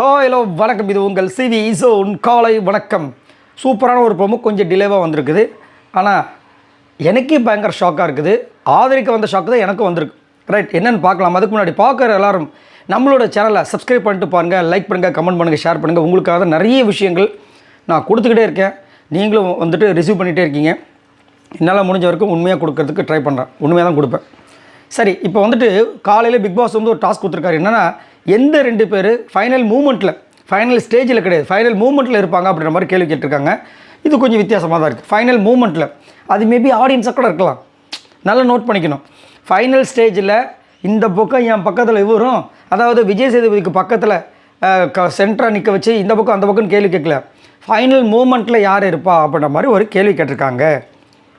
Hello வணக்கம். இது உங்கள் சிவி இசோன் காலை வணக்கம். சூப்பரான ஒரு ப்ரோமோ கொஞ்சம் டிலேவாக வந்திருக்குது. ஆனால் எனக்கே பயங்கர ஷாக்காக இருக்குது. ஆதரிக்க வந்த ஷாக்கு தான் எனக்கும் வந்திருக்கு. ரைட், என்னென்னு பார்க்கலாம். அதுக்கு முன்னாடி பார்க்குற எல்லோரும் நம்மளோட சேனலை சப்ஸ்கிரைப் பண்ணிட்டு பாருங்கள், லைக் பண்ணுங்கள், கமெண்ட் பண்ணுங்கள், ஷேர் பண்ணுங்கள். உங்களுக்காக நிறைய விஷயங்கள் நான் கொடுத்துக்கிட்டே இருக்கேன். நீங்களும் வந்துட்டு ரிசீவ் பண்ணிகிட்டே இருக்கீங்க. என்னால் முடிஞ்ச வரைக்கும் உண்மையாக கொடுக்கறதுக்கு ட்ரை பண்ணுறேன். உண்மையாக தான் கொடுப்பேன். சரி, இப்போ வந்துட்டு காலையில் பிக் பாஸ் வந்து ஒரு டாஸ்க் கொடுத்துருக்காரு. என்னென்னா, எந்த 2 பேர் ஃபைனல் மூமெண்ட்டில், ஃபைனல் ஸ்டேஜில் கிடையாது, ஃபைனல் மூமெண்ட்டில் இருப்பாங்க அப்படின்ற மாதிரி கேள்வி கேட்டிருக்காங்க. இது கொஞ்சம் வித்தியாசமாக தான் இருக்குது. ஃபைனல் மூமெண்ட்டில் அது மேபி ஆடியன்ஸாக கூட இருக்கலாம். நல்லா நோட் பண்ணிக்கணும். ஃபைனல் ஸ்டேஜில் இந்த பக்கம் என் பக்கத்தில் இவரும், அதாவது விஜய் சேதுபதிக்கு பக்கத்தில் சென்டராக நிற்க வச்சு இந்த பக்கம் அந்த பக்கம்னு கேள்வி கேட்கல. ஃபைனல் மூமெண்ட்டில் யார் இருப்பா அப்படின்ற மாதிரி ஒரு கேள்வி கேட்டிருக்காங்க.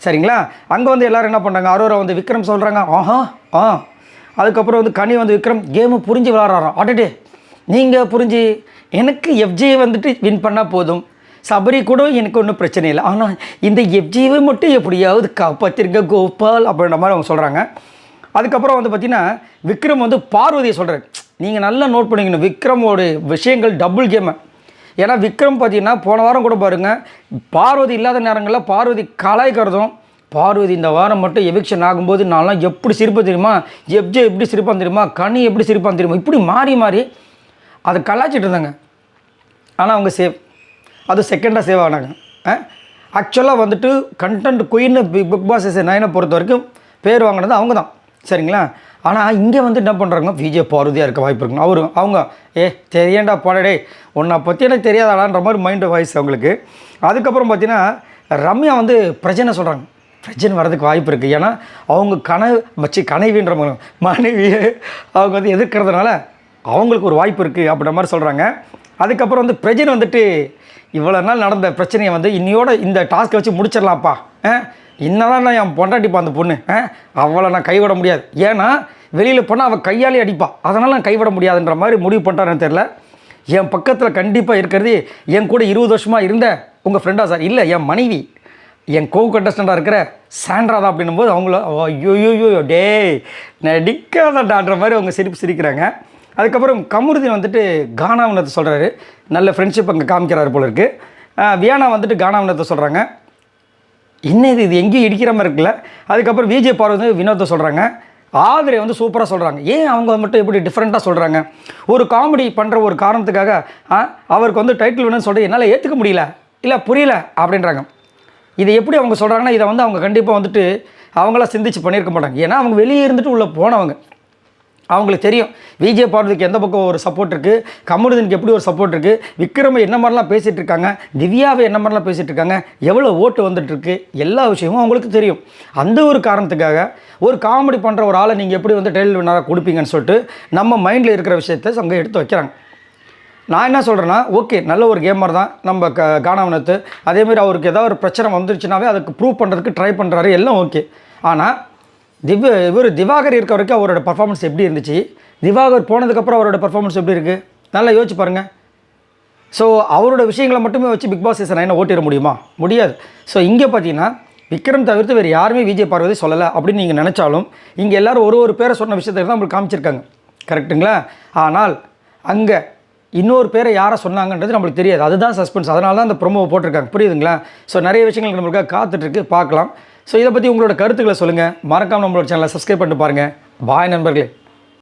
சரிங்களா? அங்கே வந்து எல்லோரும் என்ன பண்ணுறாங்க, அரோரா வந்து விக்ரம் சொல்கிறாங்க அதுக்கப்புறம் வந்து கனி வந்து விக்ரம் கேமு புரிஞ்சு விளாட்றாராம். அடடே, நீங்கள் புரிஞ்சு எனக்கு எஃப்ஜே வந்துட்டு வின் பண்ணால் போதும், சபரி கூட எனக்கு ஒன்றும் பிரச்சனை இல்லை, ஆனால் இந்த எஃப்ஜேவை மட்டும் எப்படியாவது காப்பாற்றிருங்க கோபால் அப்படின்ற மாதிரி அவங்க சொல்கிறாங்க. அதுக்கப்புறம் வந்து பார்த்திங்கன்னா விக்ரம் வந்து பார்வதியை சொல்கிறார். நீங்கள் நல்லா நோட் பண்ணிக்கணும், விக்ரமோட விஷயங்கள் டபுள் கேமு. ஏன்னா விக்ரம் பார்த்தீங்கன்னா போன வாரம் கூட பாருங்கள், பார்வதி இல்லாத நேரங்களில் பார்வதி கலாய்க்கிறதும், பார்வதி இந்த வாரம் மட்டும் எவிக்ஷன் ஆகும்போது நான்லாம் எப்படி சிரிப்பேன் தெரியுமா, எஃப்ஜே எப்படி சிரிப்பான் தெரியுமா, கனி எப்படி சிரிப்பான் தெரியுமா, இப்படி மாறி மாறி அதை கலாய்ச்சிட்டு இருந்தாங்க. ஆனால் அவங்க சேவ், அது செகண்டாக சேவ் ஆனாங்க. ஆக்சுவலாக வந்துட்டு கண்டென்ட் குயின்னு பிக் பாஸ் சீசன் 9 பொறுத்த வரைக்கும் பேர் வாங்கினது அவங்க தான். சரிங்களா? ஆனால் இங்கே வந்து என்ன பண்ணுறாங்க, விஜய் பார்வதியாக இருக்க வாய்ப்பு இருக்குங்க. அவங்க தெரியண்டா போடடே, உன்னை பற்றி எனக்கு தெரியாதாடான்ற மாதிரி மைண்டு வாய்ஸ் அவங்களுக்கு. அதுக்கப்புறம் பார்த்தீங்கன்னா ரம்யா வந்து பிரச்சனை சொல்கிறாங்க. பிரச்சனை வர்றதுக்கு வாய்ப்பு இருக்குது. ஏன்னா அவங்க கனவின்ற மனைவியை அவங்க வந்து எதிர்க்கிறதுனால அவங்களுக்கு ஒரு வாய்ப்பு இருக்குது அப்படின்ற மாதிரி சொல்கிறாங்க. அதுக்கப்புறம் வந்து பிரச்சனை வந்துட்டு இவ்வளோ நாள் நடந்த பிரச்சனையை வந்து இன்னையோட இந்த டாஸ்க்கை வச்சு முடிச்சிடலாம்ப்பா, இன்னதான் நான் என் பொண்டாட்டிப்பா அந்த பொண்ணு, அவளை நான் கைவிட முடியாது, ஏன்னா வெளியில் போனால் அவள் கையாலே அடிப்பா, அதனால் நான் கைவிட முடியாதுன்ற மாதிரி முடிவு பண்ணிட்டாருன்னு தெரில. என் பக்கத்தில் கண்டிப்பாக இருக்கிறது என் கூட 20 வருஷமாக இருந்த உங்கள் ஃப்ரெண்டா சார், இல்லை என் மனைவி, என் கோ கண்டஸ்டண்ட்டாக இருக்கிற சாண்ட்ரா தான் அப்படின்னும் போது அவங்கள ஐயோயோயோ டே நடிக்காதடான்ற மாதிரி அவங்க சிரிக்கிறாங்க. அதுக்கப்புறம் கமருதீன் வந்துட்டு கானாவினத்தை சொல்கிறாரு. நல்ல ஃப்ரெண்ட்ஷிப் அங்கே காமிக்கிறாரு போல இருக்குது. வியானா வந்துட்டு கானாவினத்தை சொல்கிறாங்க. இன்னும் இது எங்கேயும் இடிக்கிற மாதிரி இருக்குல்ல. அதுக்கப்புறம் விஜய் பார்வதி வினோத்தை சொல்கிறாங்க. ஆதிரை வந்து சூப்பராக சொல்கிறாங்க. ஏன் அவங்க மட்டும் எப்படி டிஃப்ரெண்ட்டாக சொல்கிறாங்க, ஒரு காமெடி பண்ணுற ஒரு காரணத்துக்காக அவருக்கு வந்து டைட்டில் வேணும்னு சொல்லிட்டு என்னால் ஏற்றுக்க முடியல, இல்லை புரியல அப்படின்றாங்க. இதை எப்படி அவங்க சொல்கிறாங்கன்னா, இதை வந்து அவங்க கண்டிப்பாக வந்துட்டு அவங்களாம் சிந்திச்சு பண்ணியிருக்க மாட்டாங்க. ஏன்னா அவங்க வெளியே இருந்துட்டு உள்ளே போனவங்க, அவங்களுக்கு தெரியும் விஜய் பார்வதிக்கு எந்த பக்கம் ஒரு சப்போர்ட் இருக்குது, கமருதீனுக்கு எப்படி ஒரு சப்போர்ட் இருக்குது, விக்ரமை என்ன மாதிரிலாம் பேசிகிட்டு இருக்காங்க, திவ்யாவை என்ன மாதிரிலாம் பேசிகிட்டு இருக்காங்க, எவ்வளோ ஓட்டு வந்துட்டுருக்கு, எல்லா விஷயமும் அவங்களுக்கு தெரியும். அந்த ஒரு காரணத்துக்காக ஒரு காமெடி பண்ணுற ஒரு ஆளை நீங்கள் எப்படி வந்து டைட்டில் வின்னராக கொடுப்பீங்கன்னு சொல்லிட்டு நம்ம மைண்டில் இருக்கிற விஷயத்தை அங்கே எடுத்து வைக்கிறாங்க. நான் என்ன சொல்கிறேன்னா, ஓகே நல்ல ஒரு கேமர் தான் நம்ம கானாவினத்து. அதேமாதிரி அவருக்கு ஏதாவது ஒரு பிரச்சனை வந்துருச்சுனாவே அதுக்கு ப்ரூவ் பண்ணுறதுக்கு ட்ரை பண்ணுறாரு, எல்லாம் ஓகே. ஆனால் திவாகர் இருக்க வரைக்கும் அவரோட பர்ஃபார்மன்ஸ் எப்படி இருந்துச்சு, திவாகர் போனதுக்கப்புறம் அவரோட பர்ஃபார்மன்ஸ் எப்படி இருக்குது, நல்லா யோசிச்சு பாருங்கள். ஸோ அவரோட விஷயங்களை மட்டுமே வச்சு பிக் பாஸ் சீசன் 9 ஓட்டிட முடியுமா? முடியாது. ஸோ இங்கே பார்த்தீங்கன்னா விக்ரம் தவிர்த்து வேறு யாருமே விஜய் பார்வதி சொல்லலை அப்படின்னு நீங்கள் நினச்சாலும், இங்கே எல்லோரும் ஒரு பேரை சொன்ன விஷயத்தை தான் நம்மளுக்கு காமிச்சிருக்காங்க. கரெக்டுங்களா? ஆனால் அங்கே இன்னொரு பேரை யாரை சொன்னாங்கன்றது நம்மளுக்கு தெரியாது. அதுதான் சஸ்பென்ஸ். அதனால தான் அந்த ப்ரோமோவை போட்டிருக்காங்க. புரியுதுங்களா? ஸோ நிறைய விஷயங்கள் நம்மளுக்காக காத்துட்ருக்கு, பார்க்கலாம். ஸோ இதை பற்றி உங்களோட கருத்துக்களை சொல்லுங்கள். மறக்காமல் நம்மளோட சேனலை சப்ஸ்கிரைப் பண்ணிட்டு பாருங்கள். பாய் நண்பர்களே.